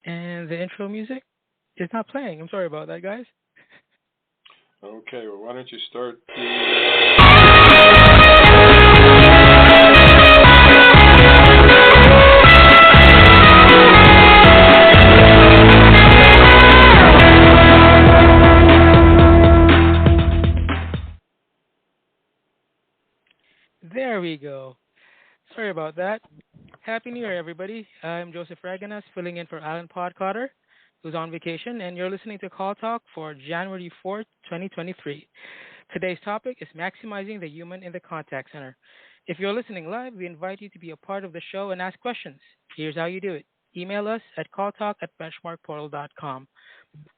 And the intro music is not playing. I'm sorry about that, guys. Okay, well, why don't you start There we go. Sorry about that. Happy New Year, everybody. I'm Joseph Raganas, filling in for Alan Podcotter, who's on vacation, and you're listening to Call Talk for January 4th, 2023. Today's topic is maximizing the human in the contact center. If you're listening live, we invite you to be a part of the show and ask questions. Here's how you do it. Email us at calltalk@benchmarkportal.com.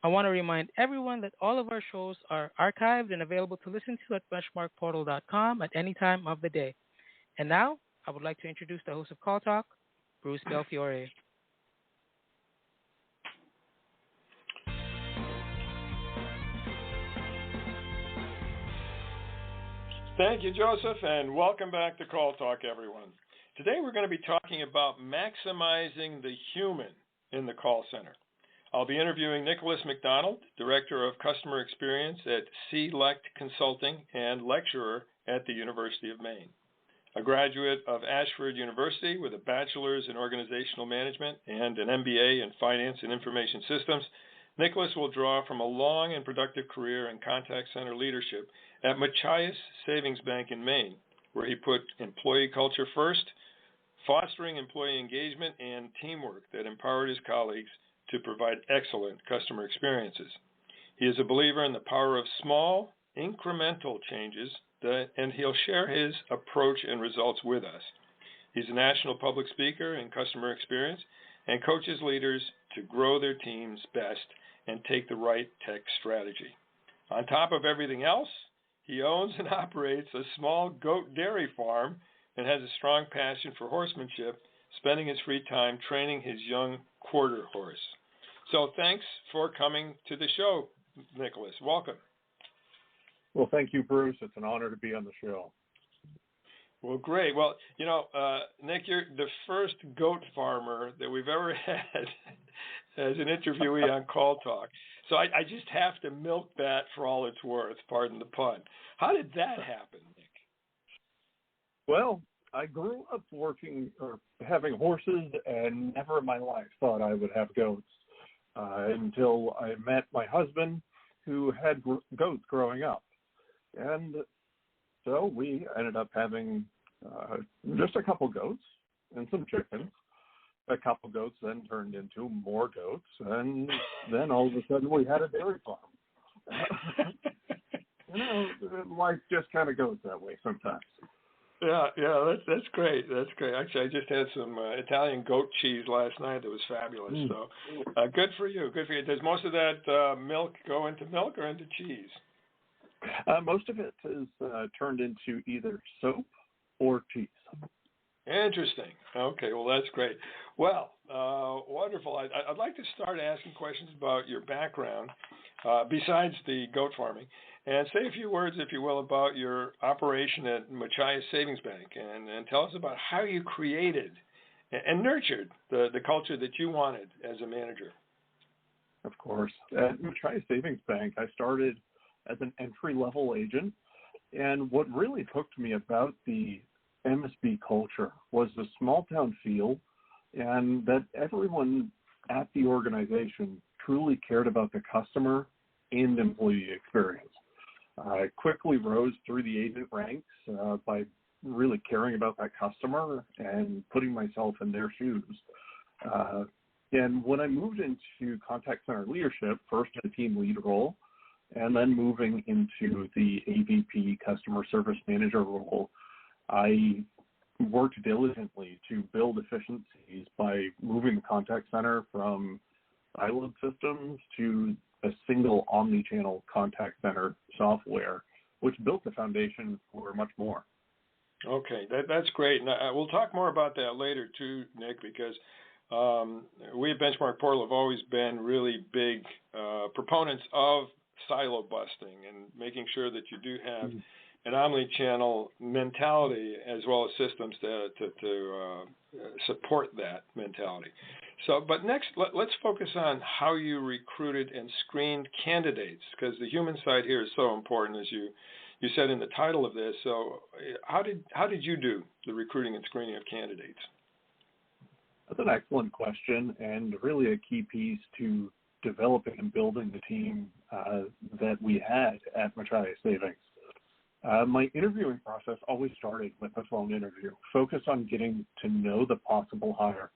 I want to remind everyone that all of our shows are archived and available to listen to at benchmarkportal.com at any time of the day. And now, I would like to introduce the host of Call Talk, Bruce Belfiore. Thank you, Joseph, and welcome back to Call Talk, everyone. Today we're going to be talking about maximizing the human in the call center. I'll be interviewing Nicholas MacDonald, Director of Customer Experience at C-Lect Consulting and lecturer at the University of Maine. A graduate of Ashford University with a bachelor's in organizational management and an MBA in finance and information systems, Nicholas will draw from a long and productive career in contact center leadership at Machias Savings Bank in Maine, where he put employee culture first, fostering employee engagement and teamwork that empowered his colleagues to provide excellent customer experiences. He is a believer in the power of small, incremental changes, and he'll share his approach and results with us. He's a national public speaker in customer experience and coaches leaders to grow their teams best and take the right tech strategy. On top of everything else, he owns and operates a small goat dairy farm and has a strong passion for horsemanship, spending his free time training his young quarter horse. So thanks for coming to the show, Nicholas. Welcome. Well, thank you, Bruce. It's an honor to be on the show. Well, great. Well, Nick, you're the first goat farmer that we've ever had as an interviewee on Call Talk. So I just have to milk that for all it's worth, pardon the pun. How did that happen, Nick? Well, I grew up working or having horses and never in my life thought I would have goats until I met my husband who had goats growing up. And so we ended up having just a couple goats and some chickens. A couple goats then turned into more goats, and then all of a sudden we had a dairy farm. Life just kind of goes that way sometimes. Yeah, that's great. That's great. Actually, I just had some Italian goat cheese last night that was fabulous. So good for you. Good for you. Does most of that milk go into milk or into cheese? Most of it is turned into either soap or cheese. Interesting. Okay, well, that's great. Well, wonderful. I'd like to start asking questions about your background, besides the goat farming, and say a few words, if you will, about your operation at Machias Savings Bank, and tell us about how you created and nurtured the culture that you wanted as a manager. Of course. At Machias Savings Bank, I started as an entry-level agent, and what really hooked me about the MSB culture was the small-town feel, and that everyone at the organization truly cared about the customer and employee experience. I quickly rose through the agent ranks by really caring about that customer and putting myself in their shoes. And when I moved into contact center leadership, first in a team lead role, and then moving into the AVP customer service manager role, I worked diligently to build efficiencies by moving the contact center from siloed systems to a single omni-channel contact center software, which built the foundation for much more. Okay, that's great. And we'll talk more about that later too, Nick, because we at BenchmarkPortal have always been really big proponents of silo busting and making sure that you do have an omni-channel mentality as well as systems to support that mentality. So, but next, let's focus on how you recruited and screened candidates, because the human side here is so important, as you said in the title of this. So, how did you do the recruiting and screening of candidates? That's an excellent question, and really a key piece to developing and building the team that we had at Machias Savings. My interviewing process always started with a phone interview, focused on getting to know the possible hire.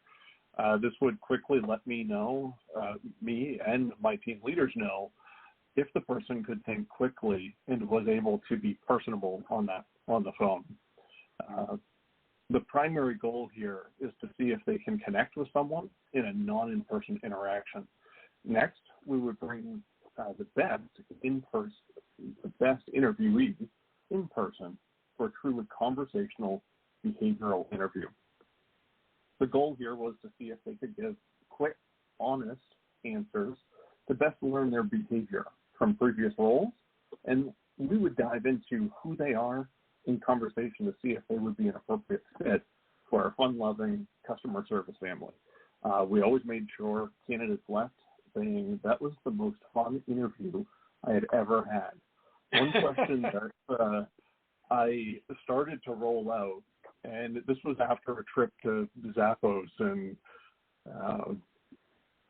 This would quickly let me know, me and my team leaders know, if the person could think quickly and was able to be personable on the phone. The primary goal here is to see if they can connect with someone in a non-in-person interaction. Next, we would bring the best interviewees in person for a truly conversational behavioral interview. The goal here was to see if they could give quick, honest answers to best learn their behavior from previous roles, and we would dive into who they are in conversation to see if they would be an appropriate fit for our fun-loving customer service family. We always made sure candidates left saying that was the most fun interview I had ever had. One question that I started to roll out, and this was after a trip to Zappos and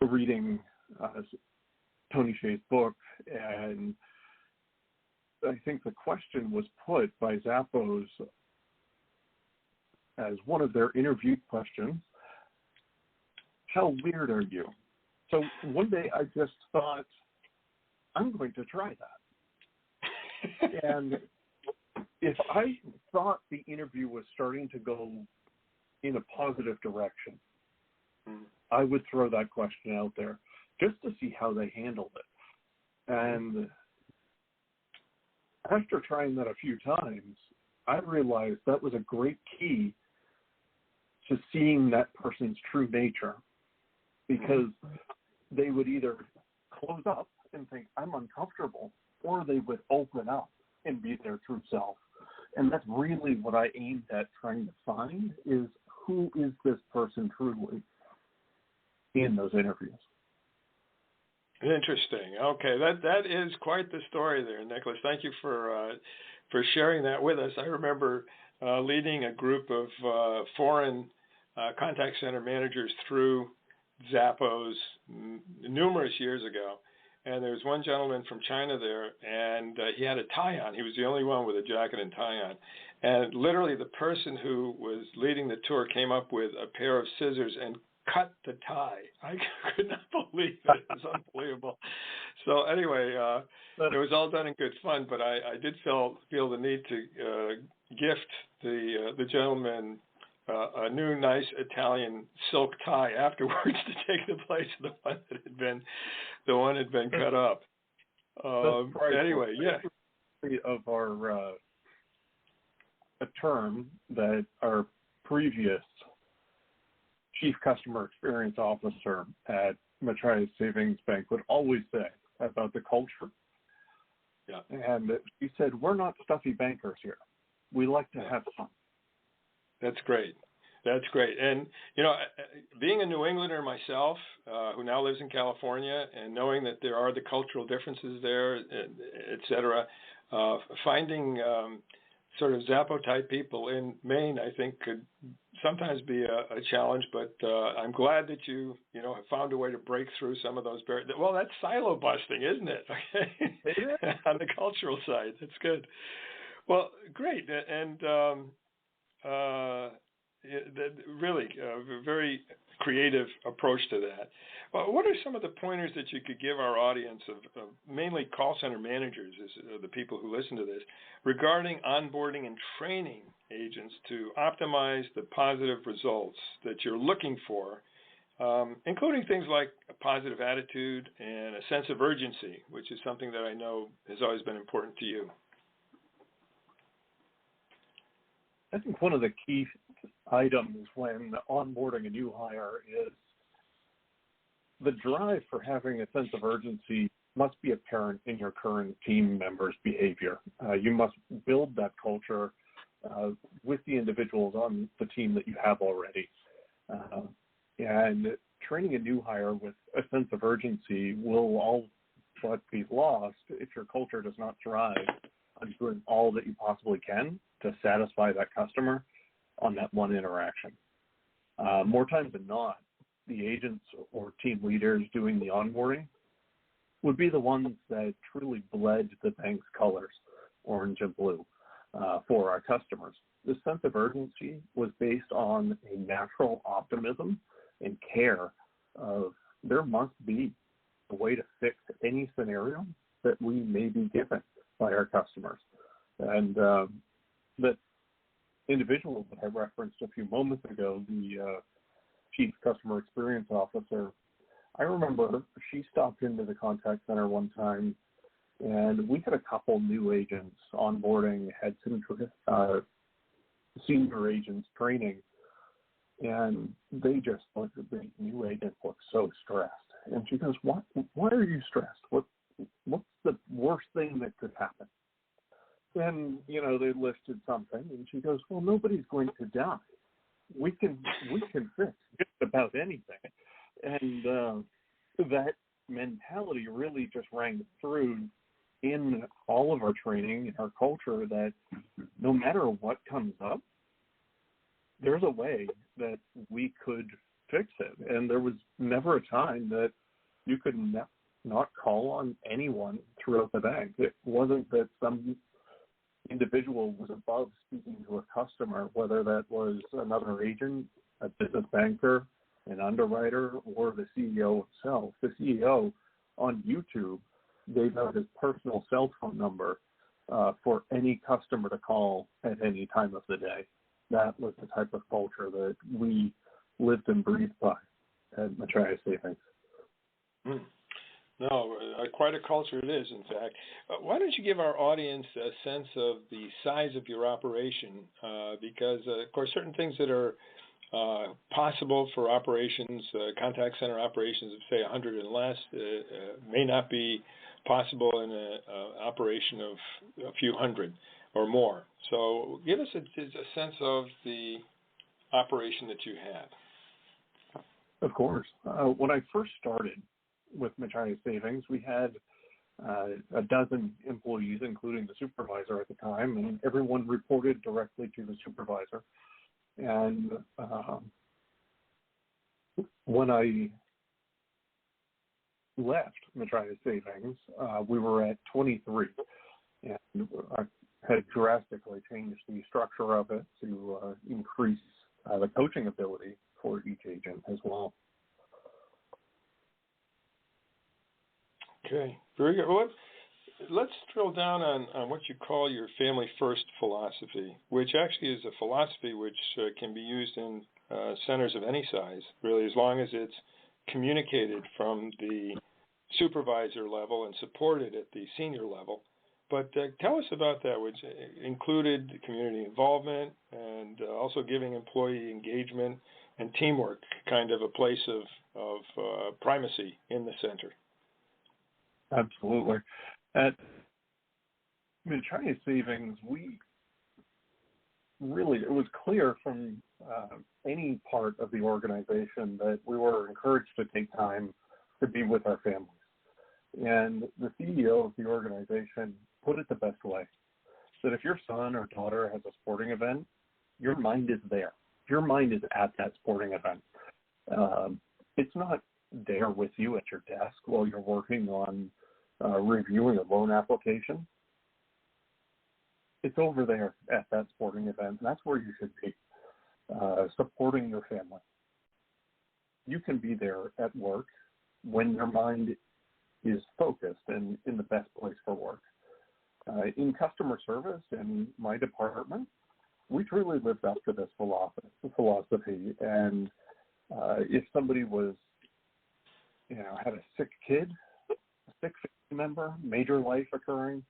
reading Tony Hsieh's book, and I think the question was put by Zappos as one of their interview questions: how weird are you? So one day I just thought, I'm going to try that. And if I thought the interview was starting to go in a positive direction, I would throw that question out there just to see how they handled it. And after trying that a few times, I realized that was a great key to seeing that person's true nature, because they would either close up and think, I'm uncomfortable, or they would open up and be their true self. And that's really what I aimed at trying to find, is who is this person truly in those interviews. Interesting. Okay, that is quite the story there, Nicholas. Thank you for sharing that with us. I remember leading a group of foreign contact center managers through Zappos numerous years ago, and there was one gentleman from China there, and he had a tie on. He was the only one with a jacket and tie on, and literally the person who was leading the tour came up with a pair of scissors and cut the tie. I could not believe it. It was unbelievable. So anyway, it was all done in good fun, but I did feel the need to gift the gentleman a new nice Italian silk tie afterwards to take the place of the one that had been cut up. Anyway, yeah. Of our a term that our previous Chief Customer Experience Officer at Machias Savings Bank would always say about the culture. Yeah. And she said, we're not stuffy bankers here. We like to have fun. That's great. That's great. And, you know, being a New Englander myself, who now lives in California, and knowing that there are the cultural differences there, et cetera, finding sort of Zappo-type people in Maine, I think, could sometimes be a challenge. But I'm glad that you have found a way to break through some of those barriers. Well, that's silo busting, isn't it? Okay. On the cultural side. That's good. Well, great. And really a very creative approach to that. What are some of the pointers that you could give our audience of mainly call center managers, as the people who listen to this, regarding onboarding and training agents to optimize the positive results that you're looking for, including things like a positive attitude and a sense of urgency, which is something that I know has always been important to you? I think one of the key items when onboarding a new hire is the drive for having a sense of urgency must be apparent in your current team members' behavior. You must build that culture with the individuals on the team that you have already. And training a new hire with a sense of urgency will all but be lost if your culture does not thrive on doing all that you possibly can to satisfy that customer on that one interaction. More times than not, the agents or team leaders doing the onboarding would be the ones that truly bled the bank's colors, orange and blue, for our customers. This sense of urgency was based on a natural optimism and care of there must be a way to fix any scenario that we may be given by our customers. And that individual that I referenced a few moments ago, the Chief Customer Experience Officer, I remember she stopped into the contact center one time, and we had a couple new agents onboarding, had some senior agents training, and they just looked at the new agent looked so stressed. And she goes, why are you stressed? What's the worst thing that could happen? And, they listed something, and she goes, well, nobody's going to die. We can fix just about anything. And that mentality really just rang through in all of our training, in our culture, that no matter what comes up, there's a way that we could fix it. And there was never a time that you could not call on anyone throughout the bank. It wasn't that some individual was above speaking to a customer, whether that was another agent, a business banker, an underwriter, or the CEO himself. The CEO on YouTube gave out his personal cell phone number for any customer to call at any time of the day. That was the type of culture that we lived and breathed by at Machias Savings. No, quite a culture it is, in fact. Why don't you give our audience a sense of the size of your operation? Because, of course, certain things that are possible for operations, contact center operations of, say, 100 and less, may not be possible in an operation of a few hundred or more. So give us a sense of the operation that you have. Of course. When I first started with Machias Savings, we had a dozen employees, including the supervisor at the time, and everyone reported directly to the supervisor. And when I left Machias Savings, we were at 23, and I had drastically changed the structure of it to increase the coaching ability for each agent as well. Okay, very good. Well, let's drill down on what you call your family first philosophy, which actually is a philosophy which can be used in centers of any size, really, as long as it's communicated from the supervisor level and supported at the senior level. But tell us about that, which included community involvement and also giving employee engagement and teamwork kind of a place of primacy in the center. Absolutely. At Machias Savings, it was clear from any part of the organization that we were encouraged to take time to be with our families. And the CEO of the organization put it the best way, that if your son or daughter has a sporting event, your mind is there. Your mind is at that sporting event. It's not there with you at your desk while you're working on reviewing a loan application. It's over there at that sporting event, and that's where you should be, supporting your family. You can be there at work when your mind is focused and in the best place for work. In customer service in my department, we truly lived up to this philosophy. And if somebody was, had a sick kid, a sick family member, major life occurring,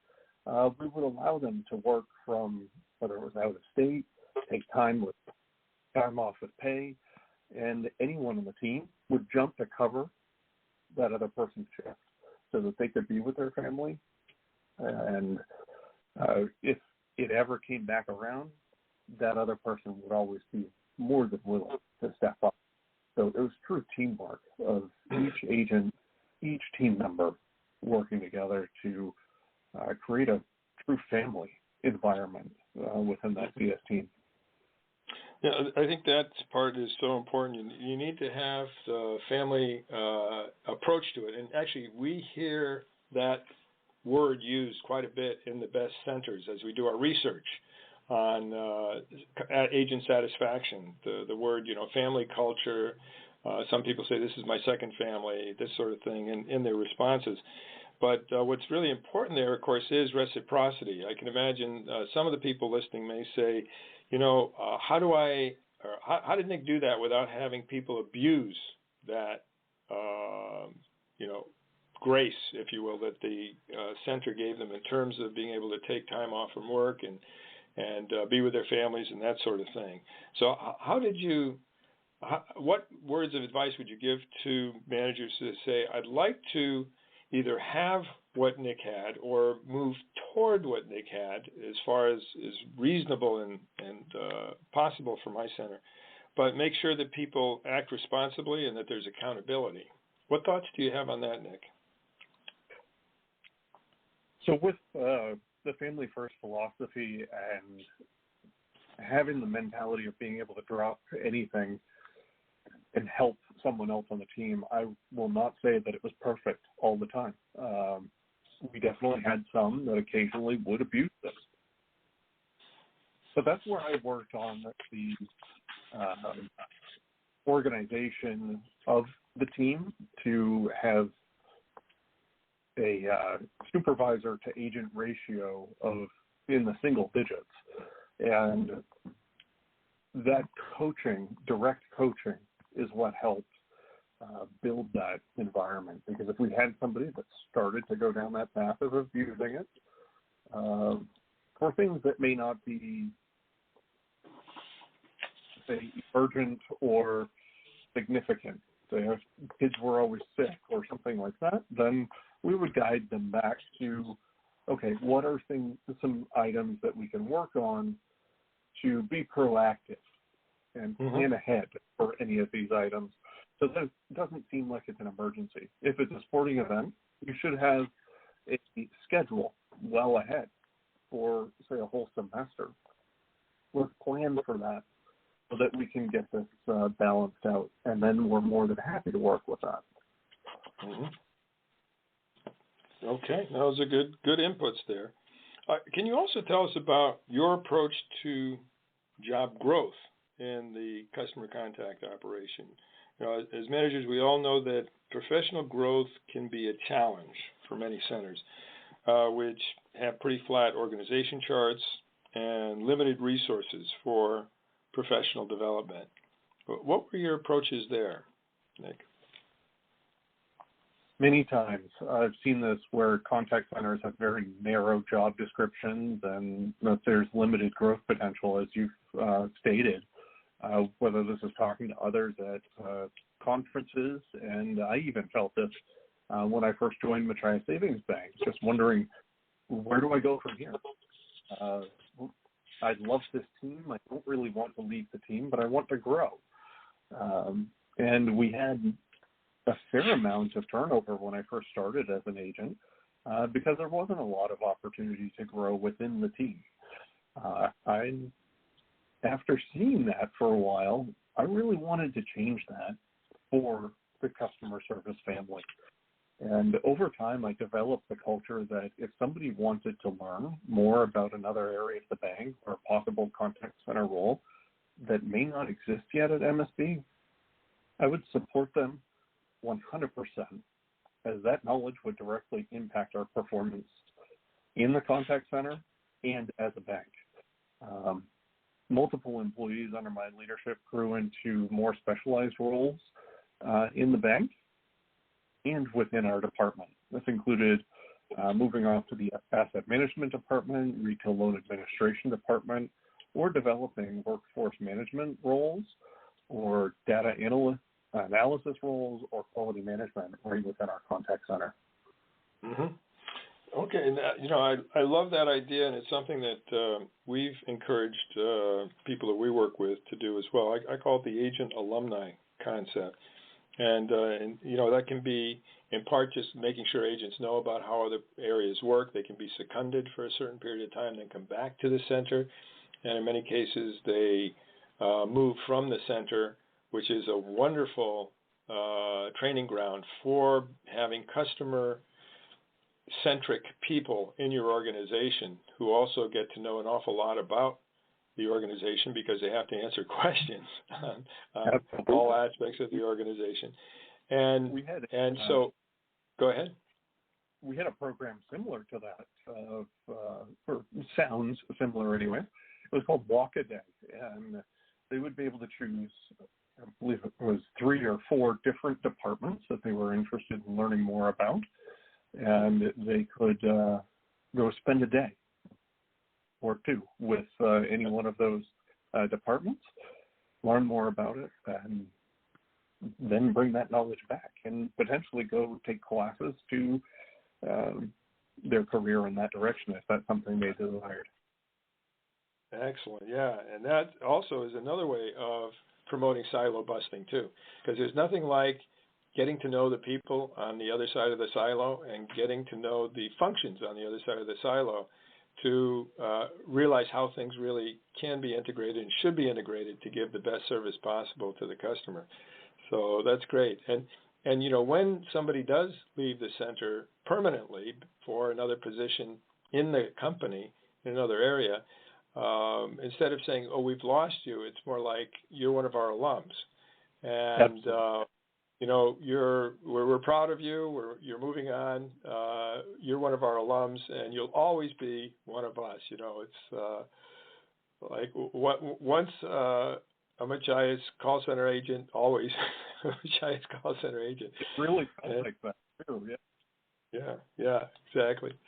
we would allow them to work from, whether it was out of state, take time off with pay, and anyone on the team would jump to cover that other person's shift so that they could be with their family. And if it ever came back around, that other person would always be more than willing to step up So it was true teamwork of each agent, each team member working together to create a true family environment within that CS team. Yeah, I think that part is so important. You need to have the family approach to it. And actually, we hear that word used quite a bit in the best centers as we do our research on agent satisfaction. The word, family culture. Some people say this is my second family, this sort of thing in their responses. But what's really important there, of course, is reciprocity. I can imagine some of the people listening may say, how did Nick do that without having people abuse that, grace, if you will, that the center gave them in terms of being able to take time off from work and be with their families and that sort of thing. So what words of advice would you give to managers to say, I'd like to either have what Nick had or move toward what Nick had as far as is reasonable and possible for my center, but make sure that people act responsibly and that there's accountability. What thoughts do you have on that, Nick? So with the family first philosophy and having the mentality of being able to drop anything and help someone else on the team, I will not say that it was perfect all the time. We definitely had some that occasionally would abuse this. But that's where I worked on the organization of the team to have a supervisor to agent ratio of in the single digits. And that coaching, direct coaching, is what helped build that environment. Because if we had somebody that started to go down that path of abusing it, for things that may not be, say, urgent or significant, say if kids were always sick or something like that, then we would guide them back to, okay, what are some items that we can work on to be proactive and plan ahead for any of these items, so that it doesn't seem like it's an emergency. If it's a sporting event, you should have a schedule well ahead for, say, a whole semester. Let's plan for that so that we can get this balanced out, and then we're more than happy to work with that. Mm-hmm. Okay, those are good inputs there. Can you also tell us about your approach to job growth in the customer contact operation? As managers, we all know that professional growth can be a challenge for many centers, which have pretty flat organization charts and limited resources for professional development. But what were your approaches there, Nick? Many times I've seen this where contact centers have very narrow job descriptions and that there's limited growth potential, as you've stated, whether this is talking to others at conferences. And I even felt this when I first joined Machias Savings Bank, just wondering, where do I go from here? I love this team. I don't really want to leave the team, but I want to grow. And we had a fair amount of turnover when I first started as an agent because there wasn't a lot of opportunity to grow within the team. After seeing that for a while, I really wanted to change that for the customer service family. And over time, I developed the culture that if somebody wanted to learn more about another area of the bank or a possible contact center role that may not exist yet at MSB, I would support them 100%, as that knowledge would directly impact our performance in the contact center and as a bank. Multiple employees under my leadership grew into more specialized roles in the bank and within our department. This included moving off to the asset management department, retail loan administration department, or developing workforce management roles or data analysis roles or quality management right within our contact center. Mm-hmm. Okay, I love that idea, and it's something that we've encouraged people that we work with to do as well. I call it the agent alumni concept. And that can be in part just making sure agents know about how other areas work. They can be seconded for a certain period of time, then come back to the center. And in many cases, they move from the center, which is a wonderful training ground for having customer-centric people in your organization who also get to know an awful lot about the organization because they have to answer questions on all aspects of the organization. And so, go ahead. We had a program similar to that, or sounds similar anyway. It was called Walk a Day, and they would be able to choose, I believe it was 3 or 4 different departments that they were interested in learning more about, and they could go spend a day or 2 with any one of those departments, learn more about it, and then bring that knowledge back and potentially go take classes to their career in that direction if that's something they desired. Excellent, yeah. And that also is another way of promoting silo busting too, because there's nothing like getting to know the people on the other side of the silo and getting to know the functions on the other side of the silo to realize how things really can be integrated and should be integrated to give the best service possible to the customer. So that's great. And when somebody does leave the center permanently for another position in the company, in another area, instead of saying, "Oh, we've lost you," it's more like, "You're one of our alums, and we're proud of you. You're moving on. You're one of our alums, and you'll always be one of us." It's like once a Machias call center agent, always a Machias call center agent. It really felt like that too. Yeah, exactly.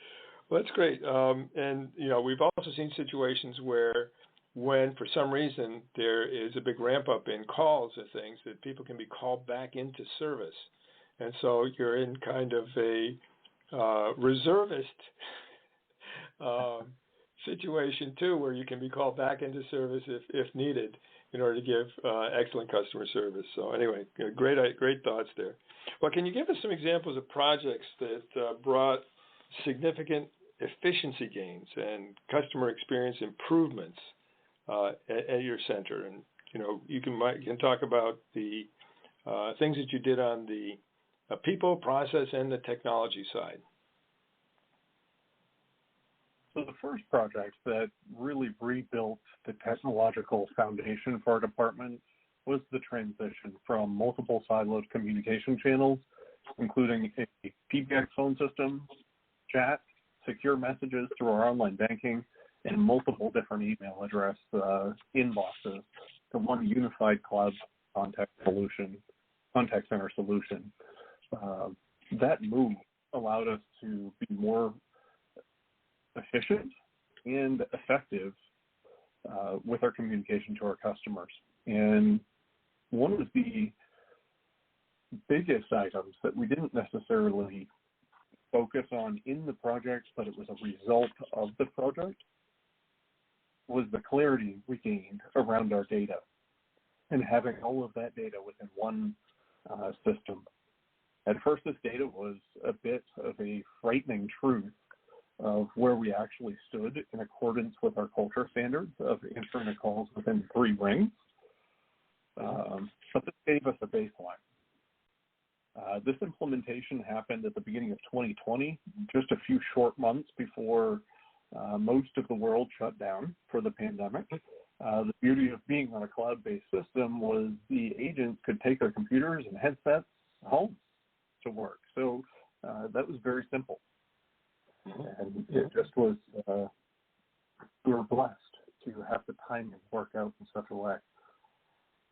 Well, that's great. And we've also seen situations where, when for some reason there is a big ramp up in calls of things, that people can be called back into service, and so you're in kind of a reservist situation too, where you can be called back into service if needed in order to give excellent customer service. So anyway, great thoughts there. Well, can you give us some examples of projects that brought significant efficiency gains and customer experience improvements at your center? And you can talk about the things that you did on the people, process, and the technology side. So the first project that really rebuilt the technological foundation for our department was the transition from multiple siloed communication channels, including a PBX phone system, chat, secure messages through our online banking, and multiple different email address inboxes to one unified cloud contact center solution. That move allowed us to be more efficient and effective with our communication to our customers. And one of the biggest items that we didn't necessarily focus on in the project, but it was a result of the project, was the clarity we gained around our data and having all of that data within one system. At first, this data was a bit of a frightening truth of where we actually stood in accordance with our culture standards of answering the calls within 3 rings. But this gave us a baseline. This implementation happened at the beginning of 2020, just a few short months before most of the world shut down for the pandemic. The beauty of being on a cloud-based system was the agents could take their computers and headsets home to work. So that was very simple. And it just was, we were blessed to have the timing work out in such a way.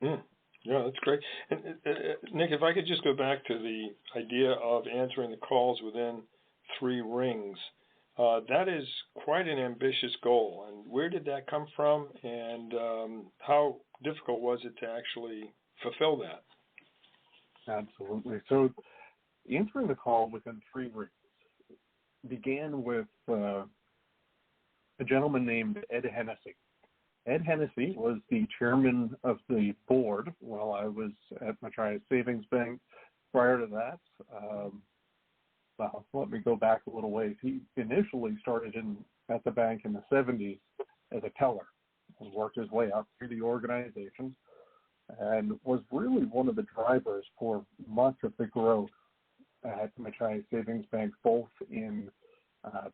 Yeah, that's great. And Nick, if I could just go back to the idea of answering the calls within 3 rings, that is quite an ambitious goal. And where did that come from, and how difficult was it to actually fulfill that? Absolutely. So answering the call within 3 rings began with a gentleman named Ed Hennessy. Ed Hennessy was the chairman of the board while I was at Machias Savings Bank. Prior to that, well, let me go back a little ways. He initially started at the bank in the 70s as a teller and worked his way up through the organization and was really one of the drivers for much of the growth at Machias Savings Bank, both in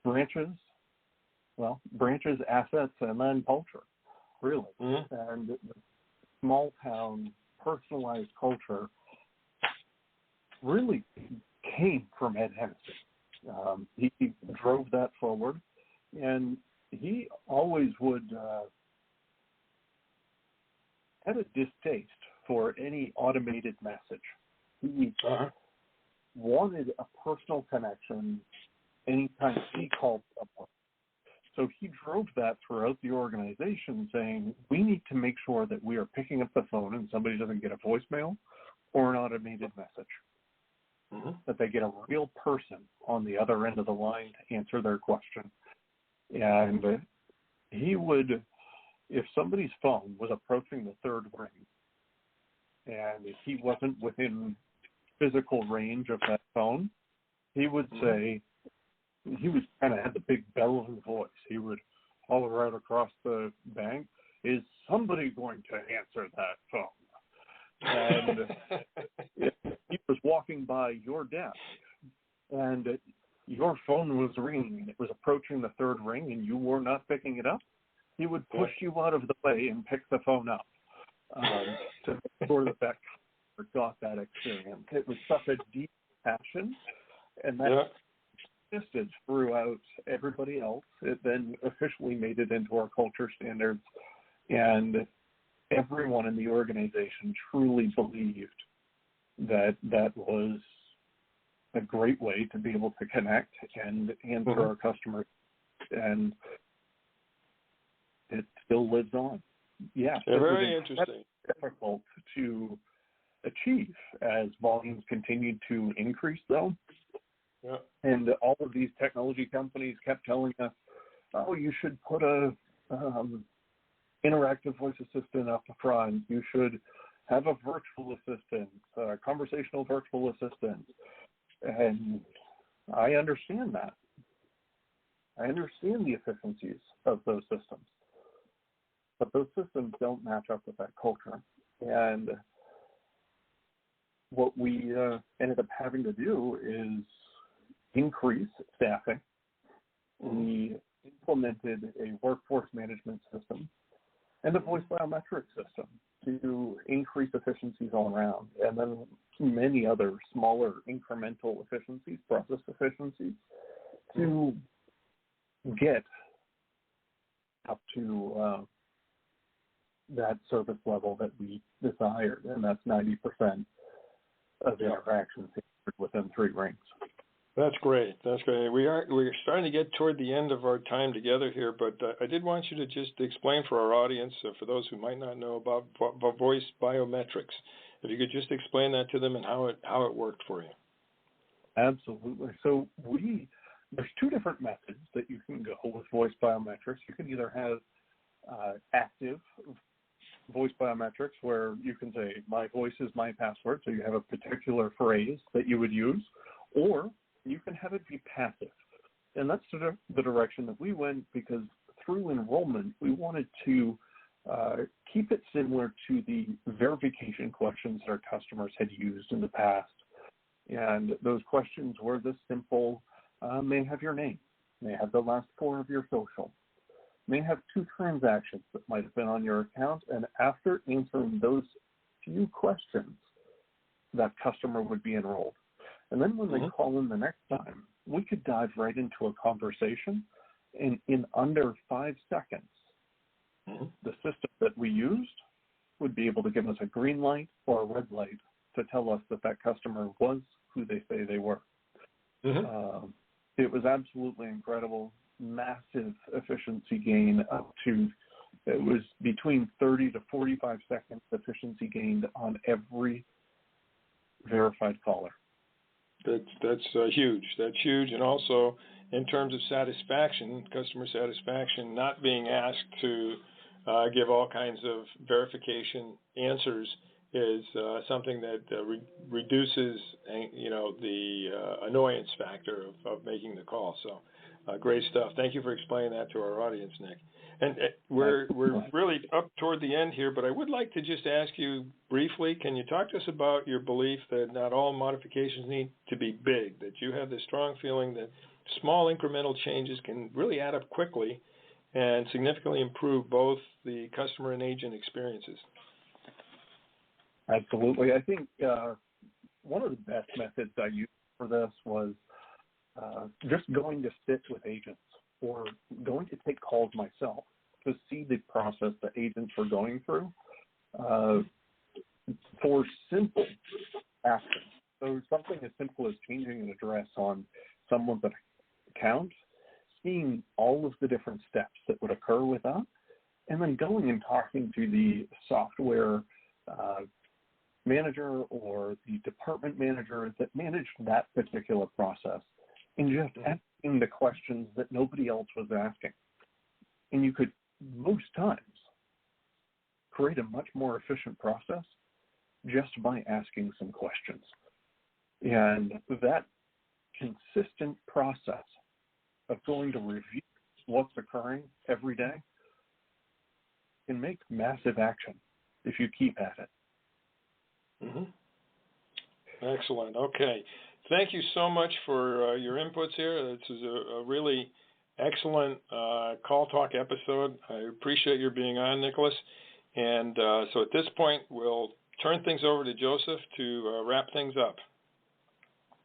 branches, assets, and then culture, really. Mm-hmm. And the small town personalized culture really came from Ed Hennessy. He drove that forward, and he always would had a distaste for any automated message. He wanted a personal connection anytime he called someone. So he drove that throughout the organization, saying, we need to make sure that we are picking up the phone and somebody doesn't get a voicemail or an automated message. Mm-hmm. That they get a real person on the other end of the line to answer their question. And he would, if somebody's phone was approaching the third ring and if he wasn't within physical range of that phone, he would say, he was kind of had the big bellowing voice. He would holler out across the bank, is somebody going to answer that phone? And if he was walking by your desk and your phone was ringing and it was approaching the third ring and you were not picking it up, he would push you out of the way and pick the phone up to make sure that customer got that experience. It was such a deep passion, and that existed throughout everybody else. It then officially made it into our culture standards, and everyone in the organization truly believed that that was a great way to be able to connect and answer our customers, and it still lives on. Yeah, very interesting. Difficult to achieve as volumes continued to increase, though. Yeah. And all of these technology companies kept telling us, oh, you should put a interactive voice assistant up front. You should have a virtual assistant, conversational virtual assistant. And I understand that. I understand the efficiencies of those systems. But those systems don't match up with that culture. And what we ended up having to do is increase staffing. We implemented a workforce management system and a voice biometric system to increase efficiencies all around, and then many other smaller incremental efficiencies, process efficiencies, to get up to that service level that we desired, and that's 90% of the interactions within 3 rings. That's great. That's great. We're starting to get toward the end of our time together here, but I did want you to just explain for our audience, for those who might not know about voice biometrics, if you could just explain that to them and how it worked for you. Absolutely. So there's 2 different methods that you can go with voice biometrics. You can either have active voice biometrics, where you can say, my voice is my password, so you have a particular phrase that you would use, or you can have it be passive. And that's the direction that we went, because through enrollment, we wanted to keep it similar to the verification questions that our customers had used in the past. And those questions were this simple: may have your name, may have the last 4 of your social, may have 2 transactions that might have been on your account, and after answering those few questions, that customer would be enrolled. And then when they call in the next time, we could dive right into a conversation, and in under 5 seconds, the system that we used would be able to give us a green light or a red light to tell us that that customer was who they say they were. It was absolutely incredible. Massive efficiency gain, up to, it was between 30 to 45 seconds efficiency gained on every verified caller. That's huge. That's huge. And also in terms of satisfaction, customer satisfaction, not being asked to give all kinds of verification answers is something that reduces, the annoyance factor of making the call. So, great stuff. Thank you for explaining that to our audience, Nick. And we're really up toward the end here, but I would like to just ask you briefly, can you talk to us about your belief that not all modifications need to be big, that you have this strong feeling that small incremental changes can really add up quickly and significantly improve both the customer and agent experiences? Absolutely. I think one of the best methods I used for this was just going to sit with agents or going to take calls myself to see the process that agents were going through for simple actions. So something as simple as changing an address on someone's account, seeing all of the different steps that would occur with that, and then going and talking to the software manager or the department manager that managed that particular process and just asking the questions that nobody else was asking. And you could, most times, create a much more efficient process just by asking some questions. And that consistent process of going to review what's occurring every day can make massive action if you keep at it. Excellent. Okay. Thank you so much for your inputs here. This is a really excellent CallTalk episode. I appreciate your being on, Nicholas. And so at this point, we'll turn things over to Joseph to wrap things up.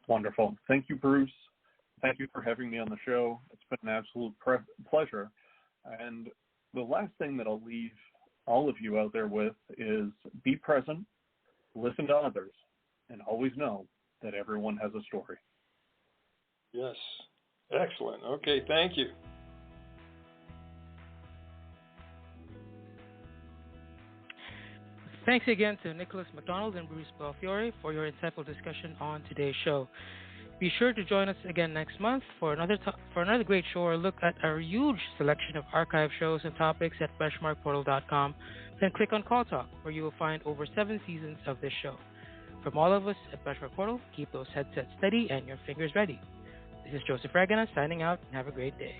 Wonderful. Thank you, Bruce. Thank you for having me on the show. It's been an absolute pleasure. And the last thing that I'll leave all of you out there with is be present, listen to others, and always know that everyone has a story. Yes. Excellent. Okay, thank you. Thanks again to Nicholas MacDonald and Bruce Belfiore for your insightful discussion on today's show. Be sure to join us again next month for another great show or look at our huge selection of archive shows and topics at BenchmarkPortal.com. Then click on CallTalk, where you will find over 7 seasons of this show. From all of us at Benchmark Portal, keep those headsets steady and your fingers ready. This is Joseph Reganas signing out, and have a great day.